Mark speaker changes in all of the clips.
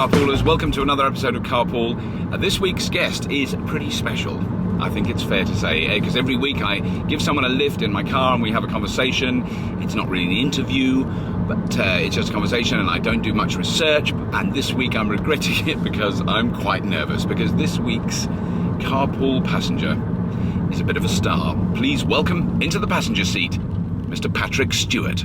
Speaker 1: Carpoolers, welcome to another episode of Carpool. This week's guest is pretty special, I think it's fair to say, because every week I give someone a lift in my car and we have a conversation. It's not really an interview, but it's just a conversation, and I don't do much research. And this week I'm regretting it because I'm quite nervous, because this week's Carpool passenger is a bit of a star. Please welcome into the passenger seat, Mr. Patrick Stewart.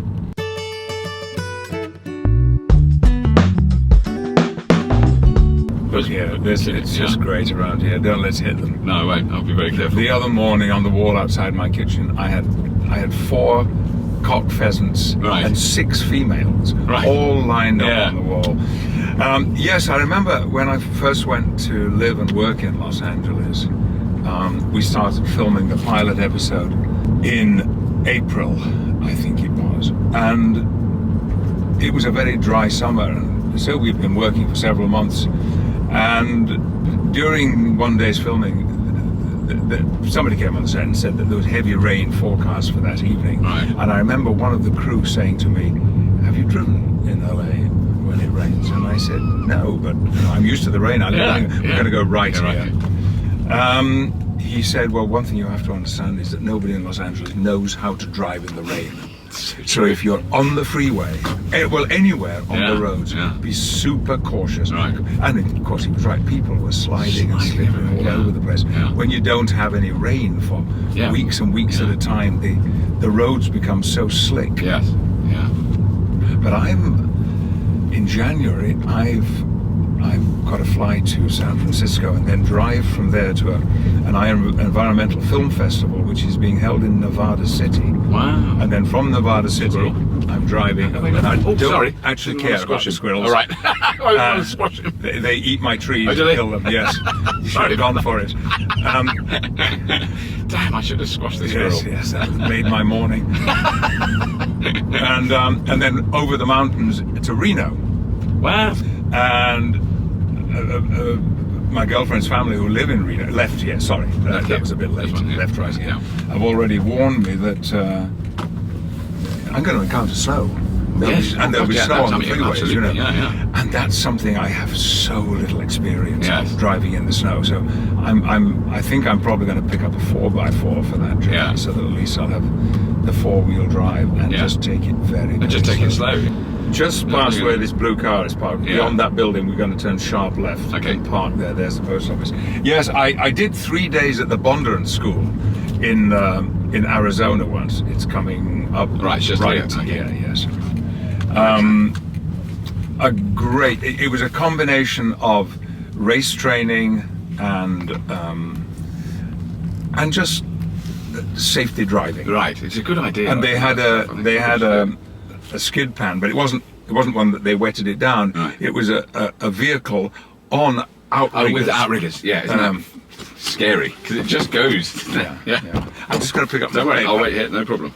Speaker 2: Yeah, it's just great around here. Don't let's hit them.
Speaker 1: No, I won't. I'll be very careful.
Speaker 2: The other morning on the wall outside my kitchen, I had 4 cock pheasants and 6 females, all lined up on the wall. Yes, I remember when I first went to live and work in Los Angeles. We started filming the pilot episode in April, I think it was, and it was a very dry summer, and so we've been working for several months. And during one day's filming, somebody came on the set and said that there was heavy rain forecast for that evening. And I remember one of the crew saying to me, "Have you driven in LA when it rains?" And I said, "No, but I'm used to the rain. We're going to go right here." He said, "Well, one thing you have to understand is that nobody in Los Angeles knows how to drive in the rain. So if you're on the freeway, anywhere on the roads, be super cautious." And of course he was right. People were sliding and slipping all over the place. When you don't have any rain for weeks and weeks at a time, the roads become so slick. But in January, I've got to fly to San Francisco and then drive from there to an environmental film festival, which is being held in Nevada City.
Speaker 1: Wow.
Speaker 2: And then from Nevada City, I'm driving. And I don't actually care about the squirrels.
Speaker 1: All right. I want to squash them.
Speaker 2: They eat my trees and
Speaker 1: do they?
Speaker 2: kill them, yes. You should have gone for it.
Speaker 1: Damn, I should have squashed the squirrel.
Speaker 2: Yes, that made my morning. And then over the mountains to Reno.
Speaker 1: Wow.
Speaker 2: And my girlfriend's family, who live in Reno, that was a bit late. Have already warned me that I'm going to encounter snow. And there'll be snow on the freeways, you know. And that's something I have so little experience of, driving in the snow. So I think I'm probably going to pick up a 4x4 for that journey, so that at least I'll have the 4-wheel drive and just take it very
Speaker 1: it slow.
Speaker 2: Just past where this blue car is parked, beyond that building, we're going to turn sharp left and park there. There's the post office. Yes, I did 3 days at the Bondurant School in Arizona once. It's coming up here. Yes. It was a combination of race training and just safety driving.
Speaker 1: Right, it's a good idea.
Speaker 2: And they had a skid pan, but it wasn't one that they wetted it down. It was a vehicle on outriggers.
Speaker 1: With outriggers, isn't that scary? Because it just goes.
Speaker 2: I'm just going to pick up.
Speaker 1: Don't worry, I'll wait here, no problem.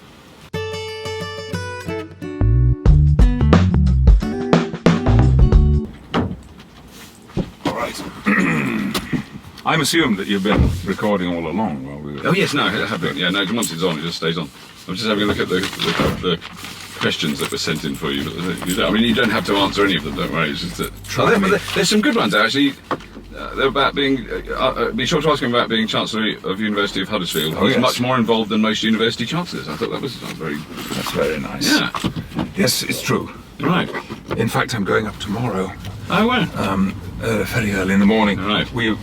Speaker 2: All right. I'm assuming that you've been recording all along while we were...
Speaker 1: Oh yes, no, I have been. No, once it's on, it just stays on. I'm just having a look at the questions that were sent in for you. I mean, you don't have to answer any of them, don't worry. It's just that there's some good ones actually. They're about being. Be sure to ask him about being Chancellor of University of Huddersfield. He's much more involved than most university chancellors. I thought that was very.
Speaker 2: That's very nice.
Speaker 1: Yeah.
Speaker 2: Yes, it's true.
Speaker 1: Right.
Speaker 2: In fact, I'm going up tomorrow.
Speaker 1: Oh wow.
Speaker 2: Very early in the morning.
Speaker 1: Right.
Speaker 2: We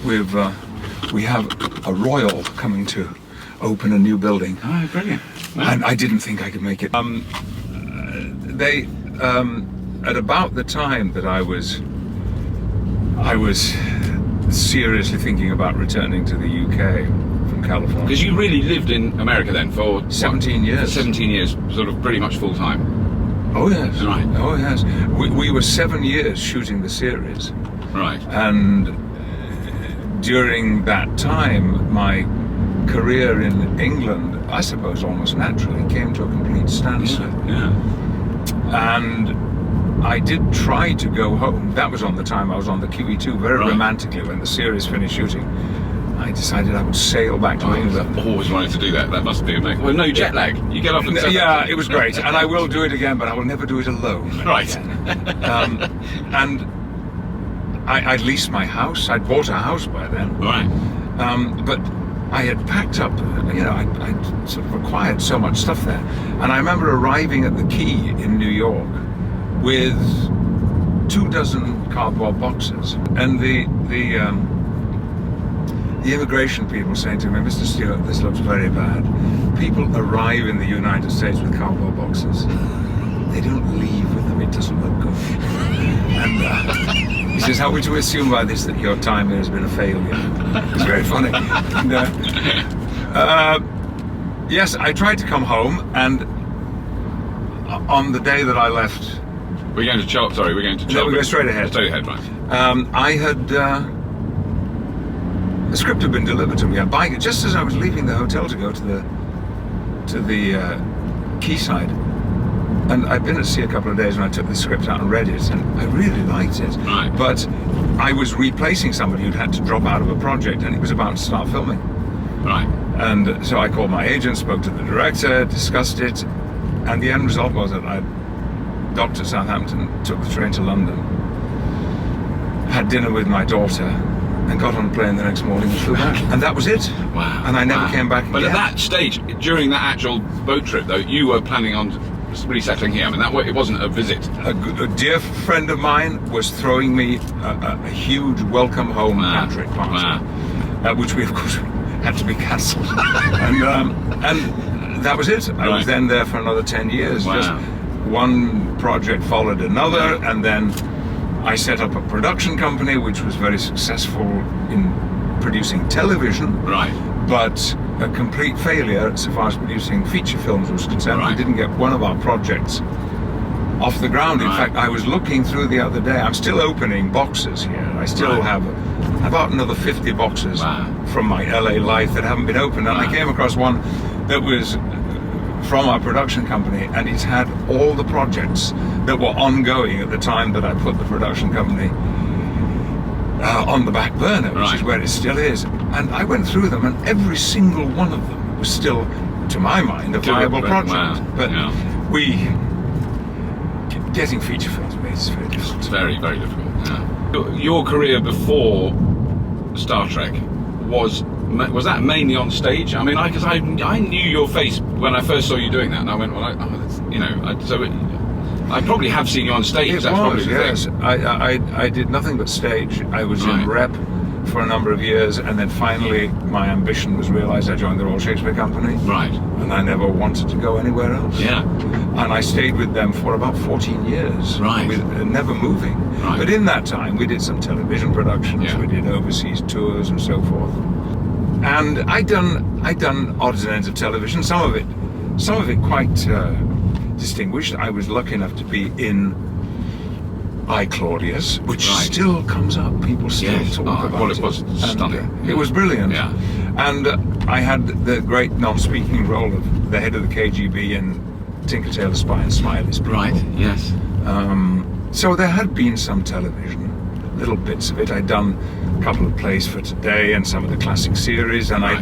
Speaker 2: have a royal coming to open a new building.
Speaker 1: Oh, brilliant. Wow.
Speaker 2: And I didn't think I could make it. They at about the time that I was seriously thinking about returning to the UK from California.
Speaker 1: Because you really lived in America then for
Speaker 2: 17 years.
Speaker 1: 17 years, sort of pretty much full time.
Speaker 2: Oh yes.
Speaker 1: Right.
Speaker 2: Oh yes. We were 7 years shooting the series.
Speaker 1: Right.
Speaker 2: And during that time, my career in England, I suppose almost naturally, came to a complete standstill. And I did try to go home. That was on the time I was on the QE2, very romantically, when the series finished shooting. I decided I would sail back to England.
Speaker 1: I've always wanted to do that. That must be amazing. Well, no jet lag. You get off and
Speaker 2: it was great. And I will do it again, but I will never do it alone.
Speaker 1: Right.
Speaker 2: And I'd leased my house. I'd bought a house by then.
Speaker 1: Right.
Speaker 2: But I had packed up, I'd sort of acquired so much stuff there. And I remember arriving at the quay in New York with 24 cardboard boxes. And the immigration people saying to me, Mr. Stewart, this looks very bad. People arrive in the United States with cardboard boxes. They don't leave with them, it doesn't look good. And he says, how would you assume by this that your time here has been a failure? It's very funny. And, yes, I tried to come home, and on the day that I left...
Speaker 1: We're going to Chop, sorry, we're going to Chop.
Speaker 2: No, we're going straight ahead.
Speaker 1: Straight ahead, right.
Speaker 2: I had... the script had been delivered to me. Just as I was leaving the hotel to go to the quayside. And I'd been at sea a couple of days when I took the script out and read it, and I really liked it.
Speaker 1: Right.
Speaker 2: But I was replacing somebody who'd had to drop out of a project, and it was about to start filming.
Speaker 1: Right.
Speaker 2: And so I called my agent, spoke to the director, discussed it, and the end result was that I docked at Southampton, took the train to London, had dinner with my daughter, and got on a plane the next morning and flew back. And that was it.
Speaker 1: Wow.
Speaker 2: And I never came back
Speaker 1: But
Speaker 2: again.
Speaker 1: at that stage, during that actual boat trip, though, you were planning on resettling here. I mean, it wasn't a visit.
Speaker 2: A dear friend of mine was throwing me a huge welcome home Patrick party, which we, of course, had to be cancelled. and that was it. I was then there for another 10 years.
Speaker 1: Wow.
Speaker 2: Just one project followed another, and then I set up a production company which was very successful in producing television.
Speaker 1: Right.
Speaker 2: But a complete failure so far as producing feature films was concerned.
Speaker 1: Right.
Speaker 2: We didn't get one of our projects off the ground. In fact, I was looking through the other day. I'm still opening boxes here. I still have about another 50 boxes from my LA life that haven't been opened. And I came across one that was from our production company, and it's had all the projects that were ongoing at the time that I put the production company on the back burner, which is where it still is. And I went through them, and every single one of them was still, to my mind, a viable project. But getting feature films made is very difficult.
Speaker 1: It's very, very difficult. Yeah. Your career before Star Trek was that mainly on stage? I mean, because I knew your face when I first saw you doing that, and I went, well, I probably have seen you on stage.
Speaker 2: That's probably the thing. I did nothing but stage. I was in rep for a number of years, and then finally my ambition was realised. I joined the Royal Shakespeare Company. Right. And I never wanted to go anywhere else. Yeah. And I stayed with them for about 14 years. Right. Never moving. Right. But in that time, we did some television productions. Yeah. We did overseas tours and so forth. And I'd done odds and ends of television. Some of it quite distinguished. I was lucky enough to be in I, Claudius, which still comes up. People still talk about it.
Speaker 1: Well, it was stunning.
Speaker 2: It was brilliant. Yeah. And I had the great non-speaking role of the head of the KGB in Tinker Tailor Spy and Smiley's People.
Speaker 1: Right. Yes.
Speaker 2: So there had been some television, little bits of it. I'd done a couple of plays for Today and some of the classic series, and I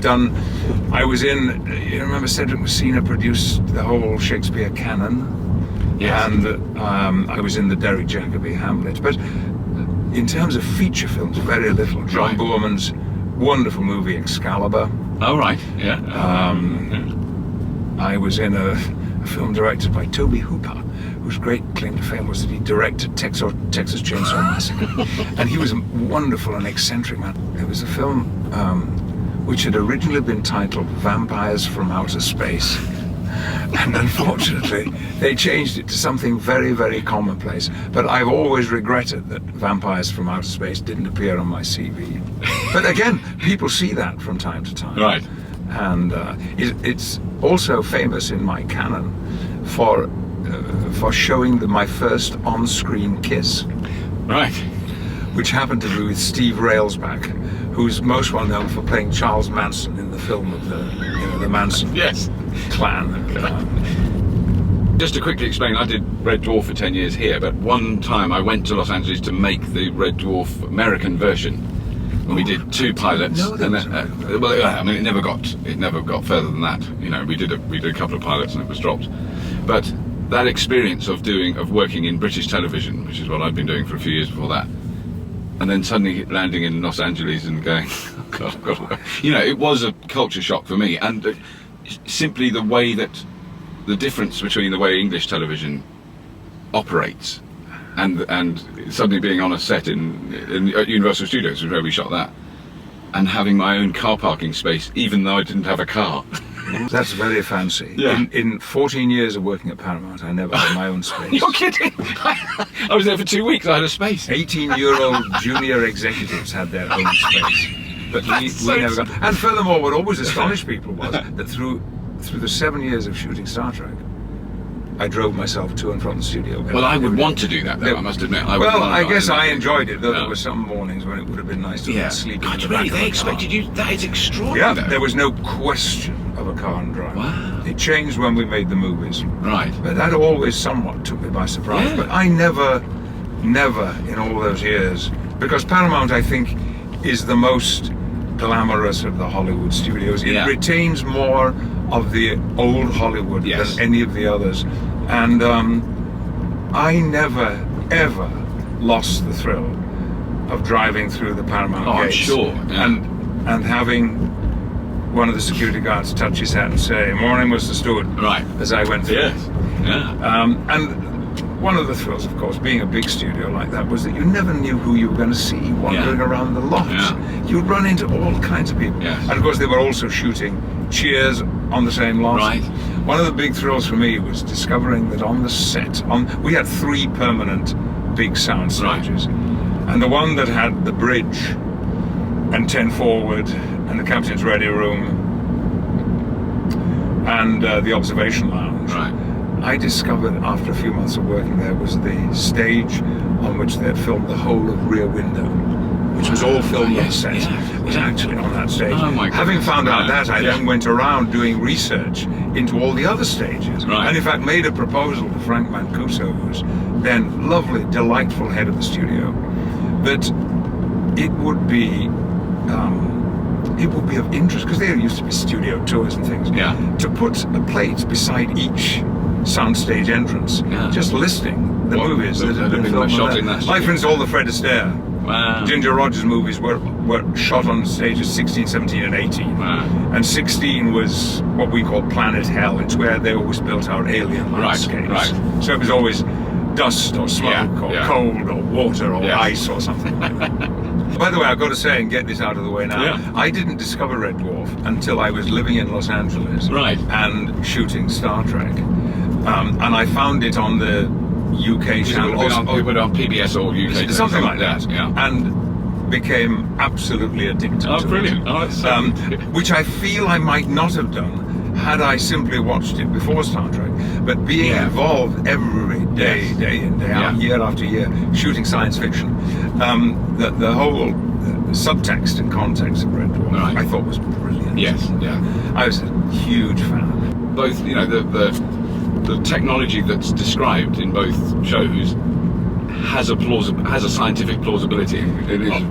Speaker 2: was in, you remember Cedric Messina produced the whole Shakespeare canon. Yes. And I was in the Derek Jacobi Hamlet. But in terms of feature films, very little. John Boorman's wonderful movie Excalibur. Oh, right, yeah. I was in a film directed by Toby Hooper, whose great claim to fame was that he directed Texas Chainsaw Massacre. And he was a wonderful and eccentric man. It was a film which had originally been titled Vampires from Outer Space. And unfortunately, they changed it to something very, very commonplace. But I've always regretted that Vampires from Outer Space didn't appear on my CV. But again, people see that from time to time. Right. And it's also famous in my canon for showing my first on-screen kiss. Right. Which happened to be with Steve Railsback, who's most well known for playing Charles Manson in the film of the Manson clan.
Speaker 1: Just to quickly explain, I did Red Dwarf for 10 years here, but one time I went to Los Angeles to make the Red Dwarf American version. We did 2 pilots, and then, I mean, it never got further than that. You know, we did a couple of pilots and it was dropped. But that experience of working in British television, which is what I'd been doing for a few years before that, and then suddenly landing in Los Angeles and going, oh God. You know, it was a culture shock for me, and simply the way that the difference between the way English television operates and suddenly being on a set at Universal Studios, where we shot that, and having my own car parking space, even though I didn't have a car.
Speaker 2: That's very fancy.
Speaker 1: Yeah.
Speaker 2: In 14 years of working at Paramount, I never had my own space.
Speaker 1: You're kidding? I was there for 2 weeks, I had a space.
Speaker 2: 18-year-old junior executives had their own space. But we never got. And furthermore, what always astonished people was that through the 7 years of shooting Star Trek, I drove myself to and from the studio.
Speaker 1: Well, I would want to do that, though, I must admit.
Speaker 2: I guess I enjoyed it, though there were some mornings when it would have been nice to sleep in the back of
Speaker 1: they
Speaker 2: a
Speaker 1: expected
Speaker 2: car.
Speaker 1: you. That is extraordinary.
Speaker 2: Yeah, there was no question of a car and drive.
Speaker 1: Wow.
Speaker 2: It changed when we made the movies.
Speaker 1: Right.
Speaker 2: But that always somewhat took me by surprise.
Speaker 1: Yeah.
Speaker 2: But I never in all those years, because Paramount, I think, is the most glamorous of the Hollywood studios. It retains more of the old Hollywood than any of the others. And I never, ever lost the thrill of driving through the Paramount gates.
Speaker 1: I'm sure. Yeah.
Speaker 2: And having one of the security guards touch his hat and say, "Morning, Mr. Stewart," as I went through.
Speaker 1: Yes. Yeah.
Speaker 2: And one of the thrills, of course, being a big studio like that, was that you never knew who you were going to see wandering around the loft. Yeah. You'd run into all kinds of people.
Speaker 1: Yes.
Speaker 2: And of course, they were also shooting Cheers on the same loft.
Speaker 1: Right.
Speaker 2: One of the big thrills for me was discovering that on the set, we had 3 permanent big sound stages. Right. And the one that had the bridge and 10 forward and the captain's ready room and the observation lounge.
Speaker 1: Right.
Speaker 2: I discovered after a few months of working there was the stage on which they had filmed the whole of Rear Window, which was all filmed on set. It was actually on that stage.
Speaker 1: Oh my God.
Speaker 2: Having found out that, I then went around doing research into all the other stages.
Speaker 1: Right.
Speaker 2: And in fact made a proposal to Frank Mancuso, who's then lovely, delightful head of the studio, that it would be of interest, because there used to be studio tours and things, to put a plate beside each soundstage entrance, just listing the movies that had been filmed
Speaker 1: shot
Speaker 2: in
Speaker 1: that
Speaker 2: like, for instance, all the Fred Astaire, Ginger Rogers movies were shot on stages 16, 17 and 18.
Speaker 1: Wow.
Speaker 2: And 16 was what we call Planet Hell. It's where they always built our alien landscapes.
Speaker 1: Right.
Speaker 2: So it was always dust or smoke or cold or water or ice or something like that. By the way, I've got to say, and get this out of the way now, I didn't discover Red Dwarf until I was living in Los Angeles and shooting Star Trek. And I found it on the UK channel.
Speaker 1: It would on PBS or UK.
Speaker 2: Something like that. And became absolutely addicted to it.
Speaker 1: Brilliant. Oh, that's so
Speaker 2: which I feel I might not have done had I simply watched it before Star Trek. But being involved every day, day in, day out, year after year, shooting science fiction, the whole subtext and context of Red Dwarf, I thought was brilliant.
Speaker 1: Yes,
Speaker 2: I was a huge fan.
Speaker 1: Both, you know, the technology that's described in both shows has a scientific plausibility. It is.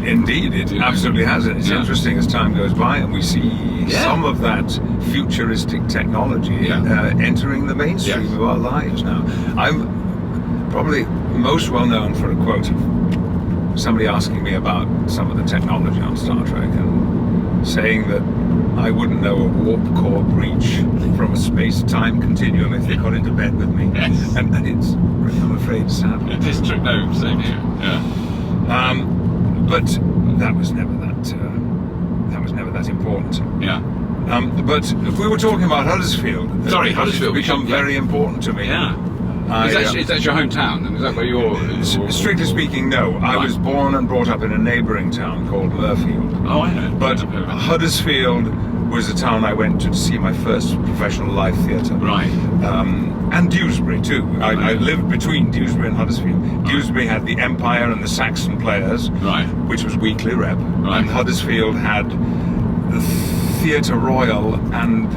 Speaker 2: Indeed, it absolutely has. It's interesting as time goes by and we see some of that futuristic technology entering the mainstream of our lives now. I'm probably most well known for a quote of somebody asking me about some of the technology on Star Trek and saying that I wouldn't know a warp core breach from a space-time continuum if they got into bed with me.
Speaker 1: Yes.
Speaker 2: And it's, I'm afraid, sad.
Speaker 1: It is true. No, same here. Yeah.
Speaker 2: But that was never that important.
Speaker 1: Yeah.
Speaker 2: But if we were talking about Huddersfield,
Speaker 1: Huddersfield
Speaker 2: become very important to me.
Speaker 1: Yeah. Is that your hometown? And is that where you're?
Speaker 2: Strictly speaking, no. I was born and brought up in a neighbouring town called Murfield.
Speaker 1: Oh, I know.
Speaker 2: But Huddersfield was the town I went to see my first professional live theatre.
Speaker 1: Right.
Speaker 2: And Dewsbury too. I lived between Dewsbury and Huddersfield. Dewsbury had the Empire and the Saxon Players, which was weekly rep.
Speaker 1: Right.
Speaker 2: And Huddersfield had the Theatre Royal, and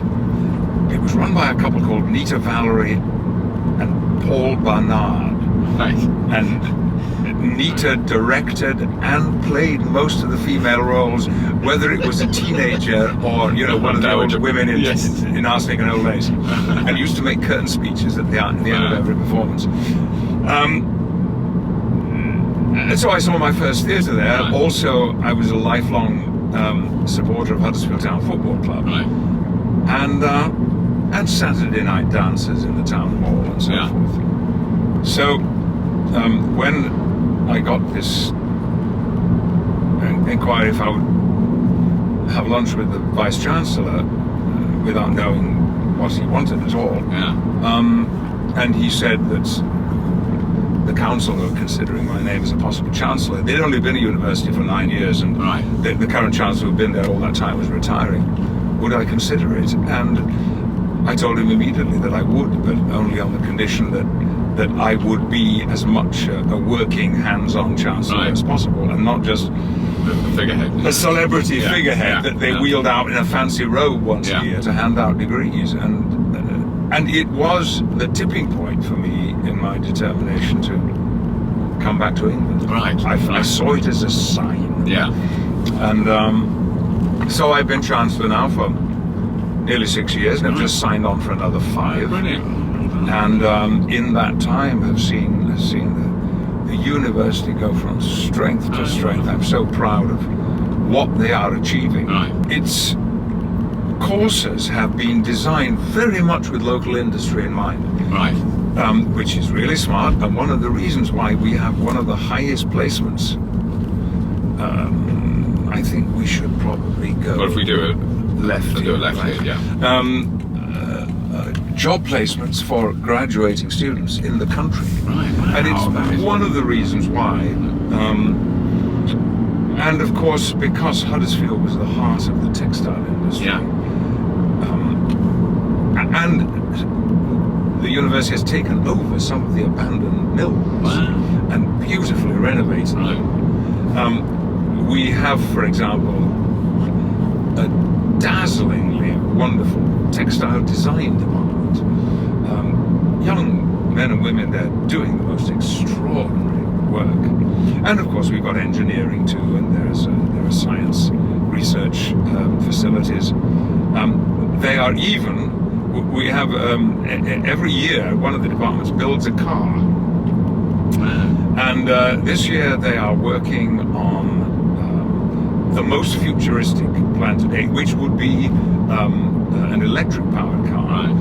Speaker 2: it was run by a couple called Nita Valerie and Paul Barnard.
Speaker 1: Right.
Speaker 2: And Nita directed and played most of the female roles, whether it was a teenager or, you know, one of the old women in Arsenic and Old Lace, and used to make curtain speeches at the end of every performance. And so I saw my first theatre there.
Speaker 1: Right.
Speaker 2: Also, I was a lifelong supporter of Huddersfield Town Football Club.
Speaker 1: Right.
Speaker 2: And Saturday night dances in the town hall and so forth. So when I got this inquiry if I would have lunch with the Vice Chancellor without knowing what he wanted at all, and he said that the council were considering my name as a possible chancellor. They'd only been at university for 9 years, and the current chancellor who'd been there all that time was retiring. Would I consider it? And I told him immediately that I would, but only on the condition that I would be as much a working, hands-on chancellor as possible, and not just
Speaker 1: figurehead.
Speaker 2: A celebrity figurehead that they wheeled out in a fancy robe once a year to hand out degrees. And it was the tipping point for me in my determination to come back to England.
Speaker 1: Right.
Speaker 2: I saw it as a sign.
Speaker 1: Yeah.
Speaker 2: And so I've been Chancellor now for nearly 6 years, and I've just signed on for another 5.
Speaker 1: Brilliant.
Speaker 2: And in that time have seen the university go from strength to strength. I'm so proud of what they are achieving.
Speaker 1: Right.
Speaker 2: Its courses have been designed very much with local industry in mind.
Speaker 1: Right.
Speaker 2: Which is really smart, and one of the reasons why we have one of the highest placements. I think we should probably go.
Speaker 1: What if we do it
Speaker 2: left?
Speaker 1: Do it left here, yeah.
Speaker 2: Job placements for graduating students in the country.
Speaker 1: Right.
Speaker 2: And it's one of the reasons why. And of course, because Huddersfield was the heart of the textile industry.
Speaker 1: Yeah.
Speaker 2: And the university has taken over some of the abandoned mills and beautifully renovated them. We have, for example, a dazzlingly wonderful textile design department. Young men and women there doing the most extraordinary work. And of course we've got engineering too, and there are science research facilities. They are even, we have every year one of the departments builds a car. And this year they are working on the most futuristic plan today, which would be an electric powered car.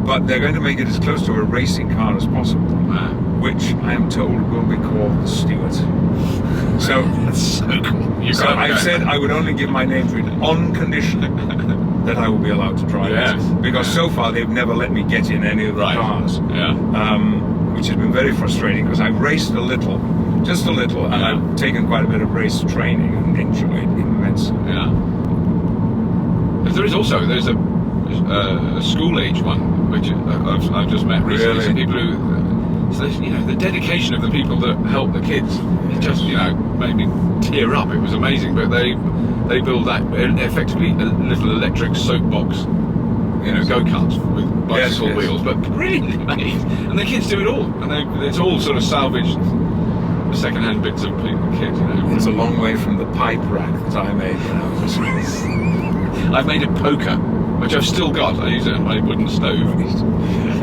Speaker 2: But they're going to make it as close to a racing car as possible, which I am told will be called the Stewart. So
Speaker 1: that's so cool.
Speaker 2: So I've said I would only give my name to it on condition that I will be allowed to drive it, because so far they've never let me get in any of the cars, which has been very frustrating, because I've raced a little, just a little, and I've taken quite a bit of race training and enjoyed immensely.
Speaker 1: There's a school age one, which I've just met recently.
Speaker 2: Really?
Speaker 1: Some people who, so, the dedication of the people that help the kids, it just made me tear up. It was amazing. But they build that effectively a little electric soapbox, go-kart with bicycle wheels, but brilliantly made. And the kids do it all, and it's all sort of salvaged second-hand bits of kids.
Speaker 2: It's a long way from the pipe rack that I made when I was a
Speaker 1: I've made a poker, which I've still got. I use it on my wooden stove.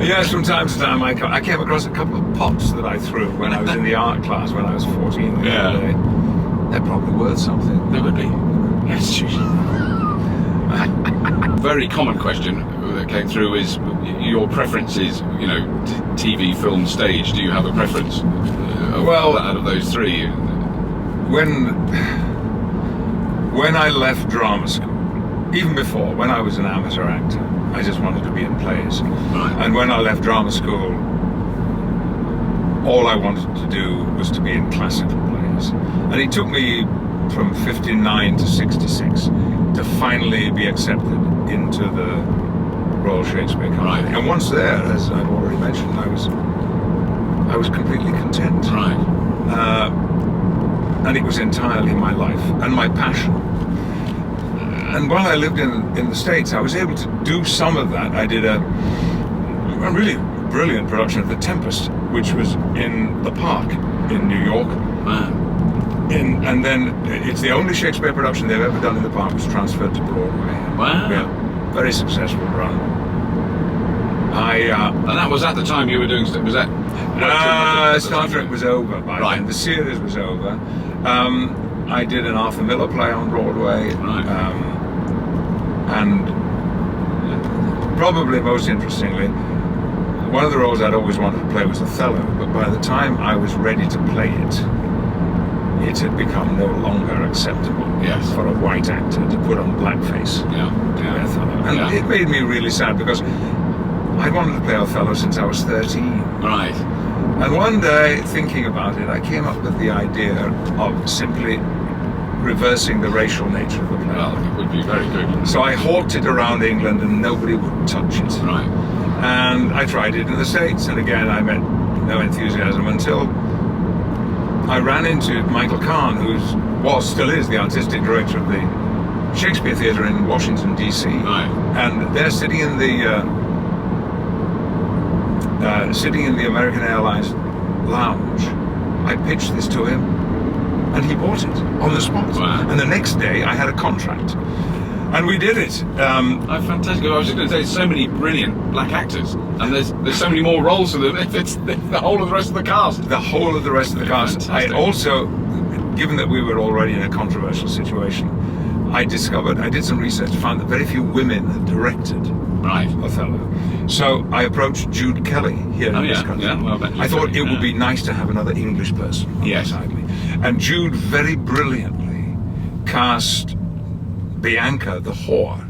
Speaker 2: Yes, from time to time I came across a couple of pots that I threw when I was in the art class when I was 14 the other day. They're probably worth something.
Speaker 1: They would be. Yes. Very common question that came through is your preferences, TV, film, stage. Do you have a preference? Out of those three?
Speaker 2: When I left drama school, even before, when I was an amateur actor, I just wanted to be in plays. And when I left drama school, all I wanted to do was to be in classical plays. And it took me from 59 to 66 to finally be accepted into the Royal Shakespeare Company. And once there, as I've already mentioned, I was completely content. And it was entirely my life and my passion. And while I lived in the States, I was able to do some of that. I did a really brilliant production of The Tempest, which was in the Park in New York. And then it's the only Shakespeare production they've ever done in the Park was transferred to Broadway. Yeah, very successful run.
Speaker 1: And that was at the time you were doing. Was that
Speaker 2: Star Trek was over by then. The series was over. I did an Arthur Miller play on Broadway. And probably most interestingly, one of the roles I'd always wanted to play was Othello, but by the time I was ready to play it, it had become no longer acceptable for a white actor to put on blackface to play Othello. And it made me really sad because I'd wanted to play Othello since I was 13.
Speaker 1: Right.
Speaker 2: And one day, thinking about it, I came up with the idea of simply reversing the racial nature of the play.
Speaker 1: Well, it would be very good.
Speaker 2: So I hawked it around England and nobody would touch it.
Speaker 1: Right.
Speaker 2: And I tried it in the States, and again I met no enthusiasm until I ran into Michael Kahn, who still is the artistic director of the Shakespeare Theatre in Washington, D.C.
Speaker 1: Right.
Speaker 2: And they're sitting in the American Airlines lounge. I pitched this to him, and he bought it on the spot.
Speaker 1: Wow.
Speaker 2: And the next day I had a contract, and we did it.
Speaker 1: Fantastic. I was just going to say, so many brilliant black actors, and there's so many more roles for them. It's the whole of the rest of the cast.
Speaker 2: The whole of the rest of the cast.
Speaker 1: Fantastic.
Speaker 2: I also, given that we were already in a controversial situation, I did some research, found that very few women had directed Othello. So I approached Jude Kelly here in this country. I thought it would be nice to have another English person beside me. And Jude very brilliantly cast Bianca the whore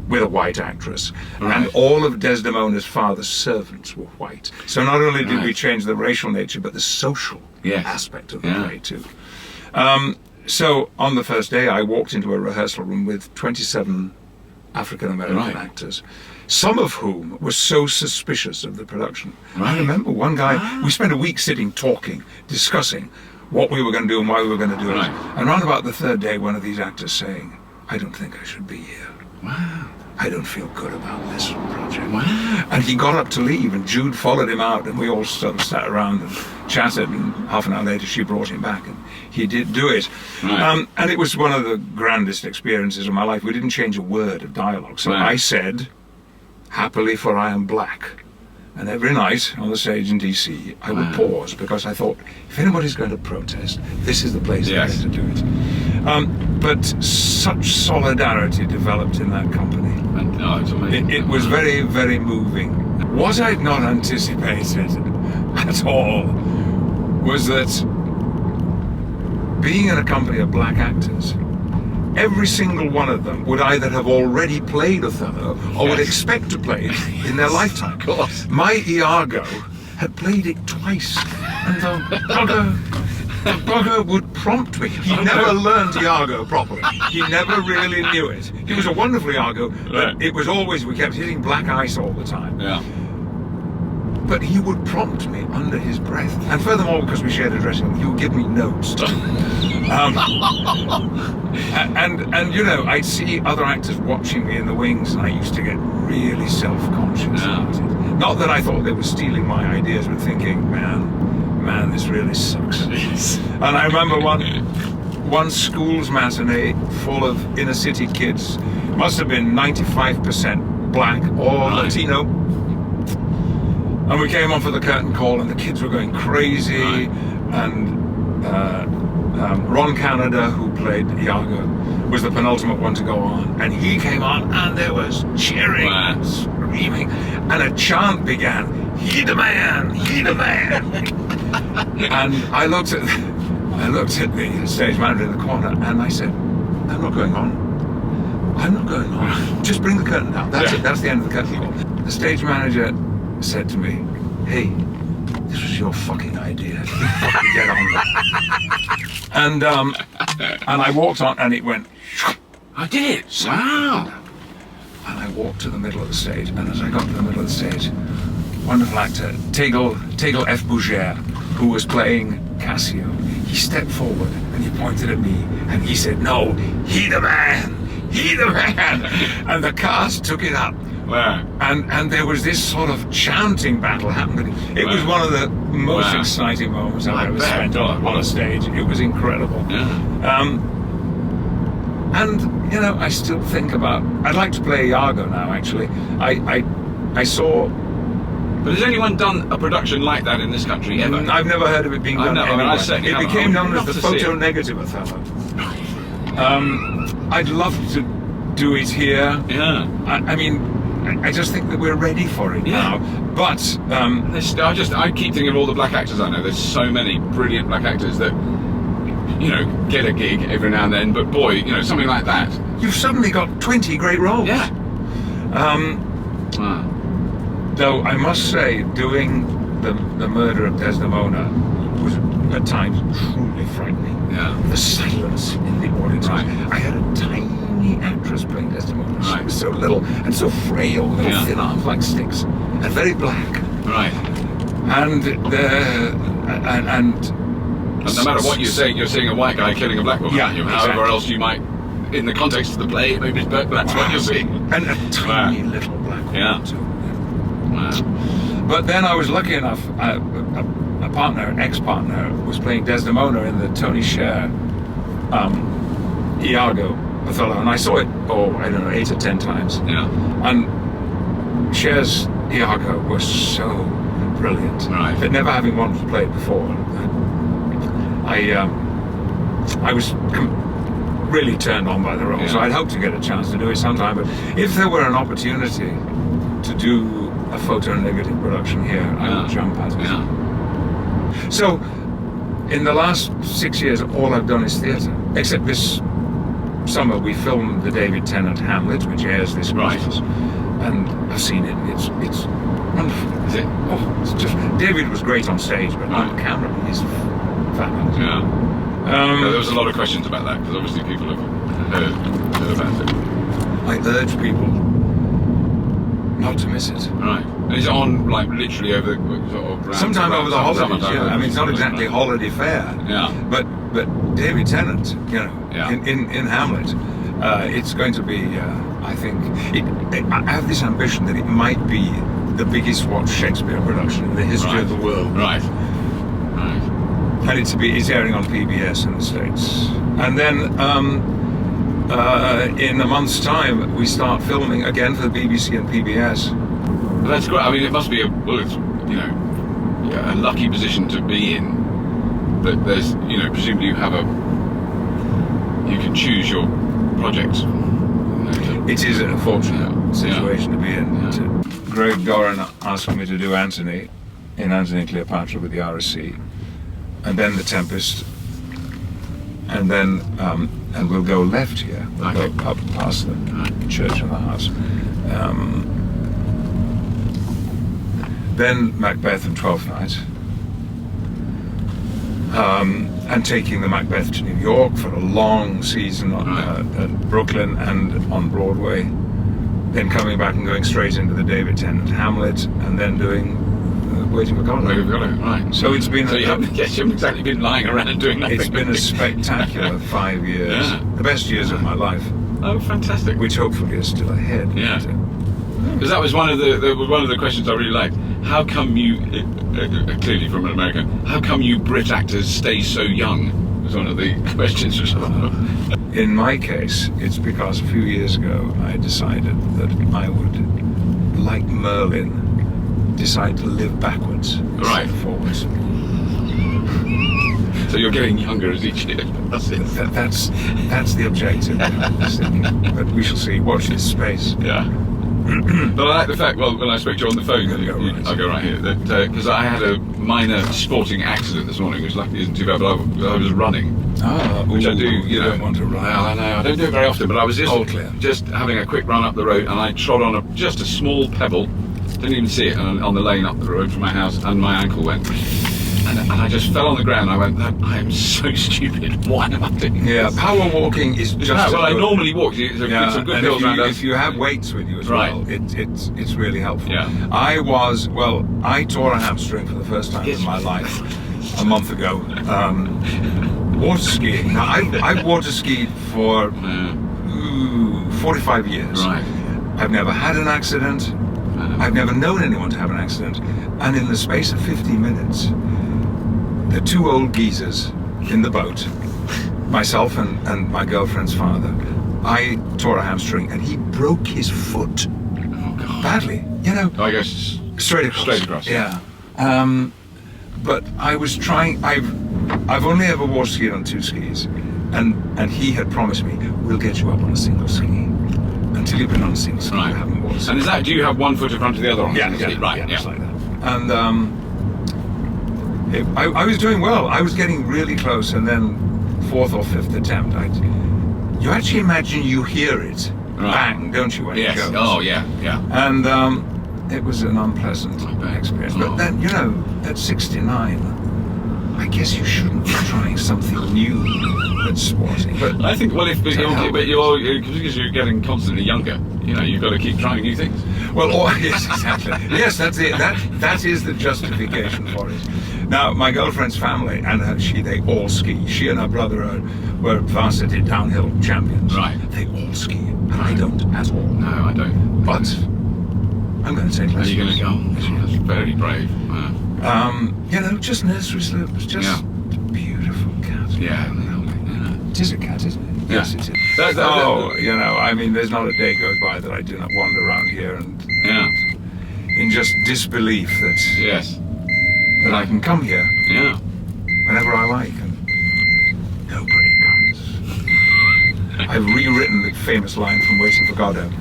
Speaker 2: with a white actress. And all of Desdemona's father's servants were white. So not only did we change the racial nature, but the social aspect of the play too. So on the first day, I walked into a rehearsal room with 27 African-American actors, some of whom were so suspicious of the production. I remember one guy, we spent a week sitting, talking, discussing what we were going to do and why we were going to do it. And around about the third day, one of these actors saying, "I don't think I should be here.
Speaker 1: Wow.
Speaker 2: I don't feel good about this project."
Speaker 1: Wow.
Speaker 2: And he got up to leave, and Jude followed him out, and we all sort of sat around and chatted, and half an hour later she brought him back, and he did do it. And it was one of the grandest experiences of my life. We didn't change a word of dialogue. So I said, "Happily, for I am black." And every night on the stage in DC, I would pause, because I thought, if anybody's going to protest, this is the place to do it. But such solidarity developed in that company.
Speaker 1: It's amazing.
Speaker 2: It was very, very moving. What I'd not anticipated at all was that being in a company of black actors, every single one of them would either have already played Othello or would expect to play it in their lifetime.
Speaker 1: Of course.
Speaker 2: My Iago had played it twice, and the bugger would prompt me. He never learned Iago properly. He never really knew it. He was a wonderful Iago, but it was always, we kept hitting black ice all the time. But he would prompt me under his breath. And furthermore, because we shared a dressing room, he would give me notes. And you know, I'd see other actors watching me in the wings, and I used to get really self-conscious about it. Not that I thought they were stealing my ideas, but thinking, man, this really sucks. And I remember one school's matinee full of inner city kids, must have been 95% black or Latino. And we came on for the curtain call, and the kids were going crazy. And Ron Canada, who played Iago, was the penultimate one to go on. And he came on, and there was cheering and screaming. And a chant began, "He the man, he the man." And I looked at the stage manager in the corner, and I said, "I'm not going on. I'm not going on. Just bring the curtain down. That's it. That's the end of the curtain call." The stage manager said to me, "Hey, this was your fucking idea. You fucking get on that." And I walked on, and it went.
Speaker 1: I did it. Wow.
Speaker 2: And I walked to the middle of the stage, and as I got to the middle of the stage, wonderful actor Tegel F. Bougere, who was playing Cassio, he stepped forward and he pointed at me, and he said, "No, he the man, he the man." And the cast took it up.
Speaker 1: Wow.
Speaker 2: And there was this sort of chanting battle happening. It was one of the most exciting moments I've ever spent on a stage. It was incredible. And you know, I still think about, I'd like to play Iago now, actually. I saw
Speaker 1: But has anyone done a production like that in this country ever?
Speaker 2: I've never heard of it being done anywhere. It became known as the photo negative Othello. I'd love to do it here.
Speaker 1: Yeah.
Speaker 2: I mean, I just think that we're ready for it now. But
Speaker 1: I keep thinking of all the black actors I know. There's so many brilliant black actors that, you know, get a gig every now and then. But boy, you know, something like that.
Speaker 2: You've suddenly got 20 great roles.
Speaker 1: Yeah.
Speaker 2: Though I must say, doing the murder of Desdemona was at times truly frightening.
Speaker 1: Yeah.
Speaker 2: The silence in the audience.
Speaker 1: Right.
Speaker 2: I had a tiny actress playing Desdemona.
Speaker 1: Right.
Speaker 2: She was so little and so frail, little thin arms like sticks, and very black.
Speaker 1: Right.
Speaker 2: And
Speaker 1: no matter what you say, you're seeing a white guy killing a black woman.
Speaker 2: Yeah,
Speaker 1: aren't you?
Speaker 2: exactly.
Speaker 1: However else you might, in the context of the play, maybe that's what you're seeing.
Speaker 2: And a tiny little black woman.
Speaker 1: Yeah.
Speaker 2: Too.
Speaker 1: Wow.
Speaker 2: But then I was lucky enough, a partner, an ex-partner, was playing Desdemona in the Tony Sher Iago Othello, and I saw it, 8 or 10 times.
Speaker 1: Yeah.
Speaker 2: And Cher's Iago was so brilliant.
Speaker 1: Right.
Speaker 2: But never having wanted to play it before, I was really turned on by the role, so I'd hoped to get a chance to do it sometime. But if there were an opportunity to do a photo negative production here, I would jump at it.
Speaker 1: Yeah.
Speaker 2: So, in the last 6 years, all I've done is theatre. Except this summer, we filmed the David Tennant Hamlet, which airs this Christmas, and I've seen it. It's wonderful.
Speaker 1: Is it?
Speaker 2: Oh, it's just David was great on stage, but on camera, he's fabulous.
Speaker 1: Yeah. There was a lot of questions about that because obviously people have heard about it.
Speaker 2: I urge people not to miss it.
Speaker 1: Right. And is it on like literally over
Speaker 2: sometime over the holidays? Yeah. I mean, it's not exactly holiday fare.
Speaker 1: Yeah.
Speaker 2: But David Tennant, you know, in Hamlet, it's going to be. I think I have this ambition that it might be the biggest watched Shakespeare production in the history of the world.
Speaker 1: Right. Right.
Speaker 2: And it's airing on PBS in the States. And then in a month's time, we start filming again for the BBC and PBS.
Speaker 1: Well, that's great. I mean, it must be a lucky position to be in. That there's, you know, presumably you can choose your projects.
Speaker 2: It is a fortunate situation to be in. Yeah. Greg Doran asked me to do Antony in Antony and Cleopatra with the RSC. And then The Tempest, and then and we'll go left here. We'll go up past the church and the house. Then Macbeth and Twelfth Night, and taking the Macbeth to New York for a long season at Brooklyn and on Broadway. Then coming back and going straight into the David Tennant Hamlet, and then doing Waiting for Godot.
Speaker 1: Right.
Speaker 2: So it's been.
Speaker 1: You haven't exactly been lying around and doing nothing.
Speaker 2: It's been a spectacular 5 years.
Speaker 1: Yeah.
Speaker 2: The best years of my life.
Speaker 1: Oh, fantastic!
Speaker 2: Which hopefully is still ahead.
Speaker 1: Yeah. Because that was one of the questions I really liked. How come you, clearly from an American, how come you Brit actors stay so young? Was one of the questions.
Speaker 2: In my case, it's because a few years ago I decided that I would, like Merlin, decide to live backwards instead of forwards.
Speaker 1: So you're getting younger as each year. That's it.
Speaker 2: That's the objective. But we shall see. Watch this space.
Speaker 1: Yeah. But I like the fact, well, when I spoke to you on the phone, I'll go right here, that because I had a minor sporting accident this morning, which luckily isn't too bad, but I was running.
Speaker 2: Which
Speaker 1: I do, you know.
Speaker 2: Don't want to run.
Speaker 1: Well, I know, I don't do it very often, but I was just having a quick run up the road, and I trod on just a small pebble, didn't even see it, on the lane up the road from my house, and my ankle went. And I just fell on the ground. I went, I am so stupid. Why am I doing this?
Speaker 2: Yeah, power walking is just.
Speaker 1: I normally walk. Some good hills around us.
Speaker 2: If you have weights with you as well, it's really helpful.
Speaker 1: Yeah.
Speaker 2: I tore a hamstring for the first time in my life a month ago. Water skiing. Now, I've water skied for 45 years.
Speaker 1: Right.
Speaker 2: I've never had an accident. I've never known anyone to have an accident. And in the space of 15 minutes, the two old geezers in the boat, myself and my girlfriend's father, I tore a hamstring and he broke his foot.
Speaker 1: Oh, God.
Speaker 2: Badly, you know.
Speaker 1: I guess
Speaker 2: Straight across.
Speaker 1: Straight across.
Speaker 2: Yeah. But I was trying. I've only ever water skied on 2 skis, and he had promised me we'll get you up on a single ski. Until you've been on a single ski,
Speaker 1: Right.
Speaker 2: you haven't water skied.
Speaker 1: And is that, do you have one foot in front of the other on?
Speaker 2: Yeah,
Speaker 1: the ski? Right.
Speaker 2: just like that. And I was doing well. I was getting really close, and then 4th or 5th attempt, you actually imagine you hear it bang, don't you, when it goes?
Speaker 1: Oh, yeah, yeah.
Speaker 2: And it was an unpleasant experience. But then, you know, at 69, I guess you shouldn't be trying something new that's sporting. But
Speaker 1: I think, well, because you're getting constantly younger, you know, you've got to keep trying new things.
Speaker 2: well, yes, exactly. Yes, that's it. That is the justification for it. Now, my girlfriend's family and they all ski. She and her brother were varsity downhill champions.
Speaker 1: Right.
Speaker 2: They all ski, and I don't at all.
Speaker 1: No, I don't.
Speaker 2: But I'm going to take lessons.
Speaker 1: Are you going to go? That's very brave.
Speaker 2: You know, just nursery slopes, just beautiful cat.
Speaker 1: Yeah.
Speaker 2: It is a cat, isn't it?
Speaker 1: Yeah.
Speaker 2: Yes, it is. You know, I mean, there's not a day goes by that I do not wander around here and in just disbelief that I can come here whenever I like and nobody comes. I've rewritten the famous line from Waiting for Godot.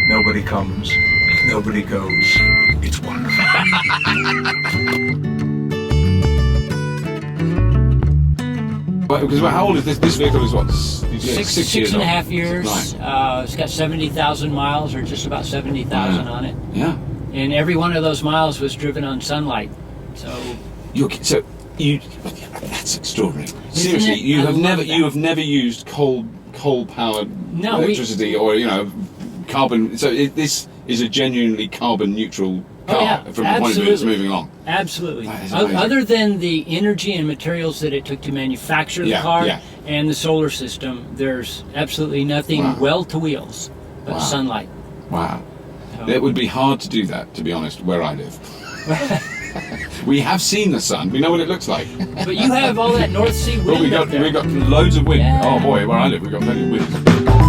Speaker 2: Nobody comes, nobody goes. It's wonderful.
Speaker 1: Because how old is this vehicle? Is what?
Speaker 3: 6 and a half years.
Speaker 1: Right.
Speaker 3: It's got 70,000 miles, or just about 70,000 on it.
Speaker 1: Yeah.
Speaker 3: And every one of those miles was driven on sunlight. So
Speaker 1: that's extraordinary. Seriously, you have never used coal powered electricity or carbon. So this is a genuinely carbon neutral car from the point of view it's moving along.
Speaker 3: Absolutely.
Speaker 1: That is amazing.
Speaker 3: Other than the energy and materials that it took to manufacture the car and the solar system, there's absolutely nothing well to wheels but sunlight.
Speaker 1: Wow. So. It would be hard to do that, to be honest, where I live. We have seen the sun. We know what it looks like.
Speaker 3: But you have all that North Sea wind.
Speaker 1: Well, we got loads of wind.
Speaker 3: Yeah.
Speaker 1: Oh boy, where I live, we got plenty of wind.